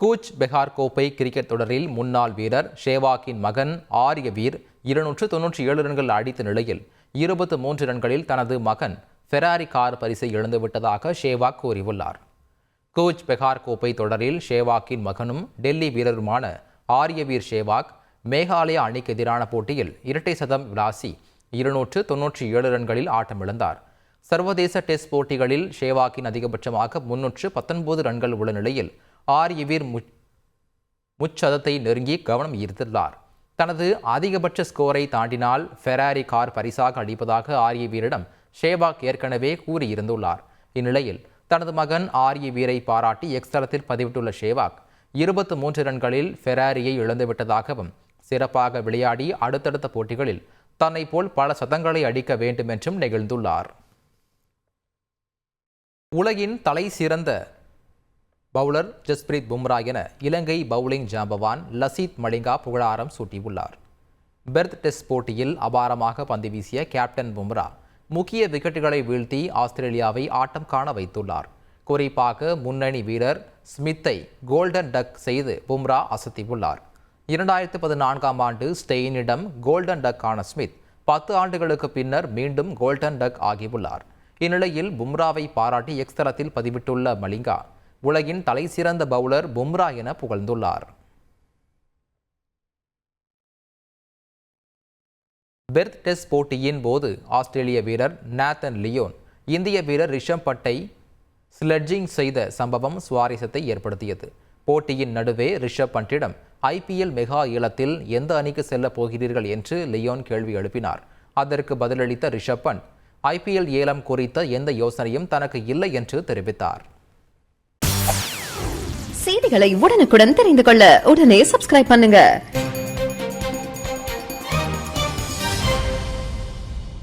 Gooch Behar கோப்பை cricket தொடரில் முன்னாள் வீரர் ஷேவாக்கின் மகன் ஆரியவீர் 297 ரன்கள் அடித்த நிலையில் 23 ரன்களில் தனது மகன் ஃபெராரி கார் பரிசை இழந்துவிட்டதாக ஷேவாக் கூறியுள்ளார். கூச் பெஹார் கோப்பை தொடரில் ஷேவாக்கின் மகனும் டெல்லி வீரருமான ஆரியவீர் ஷேவாக் மேகாலயா அணிக்கு எதிரான போட்டியில் இரட்டை சதம் விளாசி 297 ரன்களில் ஆட்டமிழந்தார். சர்வதேச டெஸ்ட் போட்டிகளில் ஷேவாக்கின் அதிகபட்சமாக 319 ரன்கள் உள்ள நிலையில் ஆரியவீர் முச்சதத்தை நெருங்கி கவனம் ஈர்த்துள்ளார். தனது அதிகபட்ச ஸ்கோரை தாண்டினால் ஃபெராரி கார் பரிசாக அளிப்பதாக ஆரியவீரிடம் ஷேவாக் ஏற்கனவே கூறியிருந்துள்ளார். இந்நிலையில் தனது மகன் ஆரியவீரை பாராட்டி எக்ஸ் தளத்தில் பதிவிட்டுள்ள ஷேவாக் 23 ரன்களில் ஃபெராரியை இழந்துவிட்டதாகவும் சிறப்பாக விளையாடி அடுத்தடுத்த போட்டிகளில் தன்னை போல் பல சதங்களை அடிக்க வேண்டும் என்றும் நெகிழ்ந்துள்ளார். உலகின் தலை சிறந்த பவுலர் ஜஸ்பிரீத் பும்ரா என இலங்கை பவுலிங் ஜாம்பவான் லசித் மலிங்கா புகழாரம் சூட்டியுள்ளார். பெர்த் டெஸ்ட் போட்டியில் அபாரமாக பந்து வீசிய கேப்டன் பும்ரா முக்கிய விக்கெட்டுகளை வீழ்த்தி ஆஸ்திரேலியாவை ஆட்டம் காண வைத்துள்ளார். குறிப்பாக முன்னணி வீரர் ஸ்மித்தை கோல்டன் டக் செய்து பும்ரா அசத்தியுள்ளார். 2014ஆம் ஆண்டு ஸ்டெயினிடம் கோல்டன் டக் ஆன ஸ்மித் 10 ஆண்டுகளுக்கு பின்னர் மீண்டும் கோல்டன் டக் ஆகியுள்ளார். இந்நிலையில் பும்ராவை பாராட்டி எக்ஸ் தளத்தில் பதிவிட்டுள்ள மலிங்கா உலகின் தலை சிறந்த பவுலர் பும்ரா என புகழ்ந்துள்ளார். பெர்த் டெஸ்ட் போட்டியின் போது ஆஸ்திரேலிய வீரர் நாத்தன் லியோன் இந்திய வீரர் ரிஷப் பட்டை ஸ்லெட்ஜிங் செய்த சம்பவம் சுவாரஸ்யத்தை ஏற்படுத்தியது. போட்டியின் நடுவே ரிஷப் பண்டிடம் IPL மெகா ஏலத்தில் எந்த அணிக்கு செல்ல போகிறீர்கள் என்று லியோன் கேள்வி எழுப்பினார். அதற்கு பதிலளித்த ரிஷப் பண்ட் IPL ஏலம் குறித்த எந்த யோசனையும் தனக்கு இல்லை என்று தெரிவித்தார். செய்திகளை உடனுக்குடன் தெரிந்து கொள்ள உடனே சப்ஸ்கிரைப் பண்ணுங்க.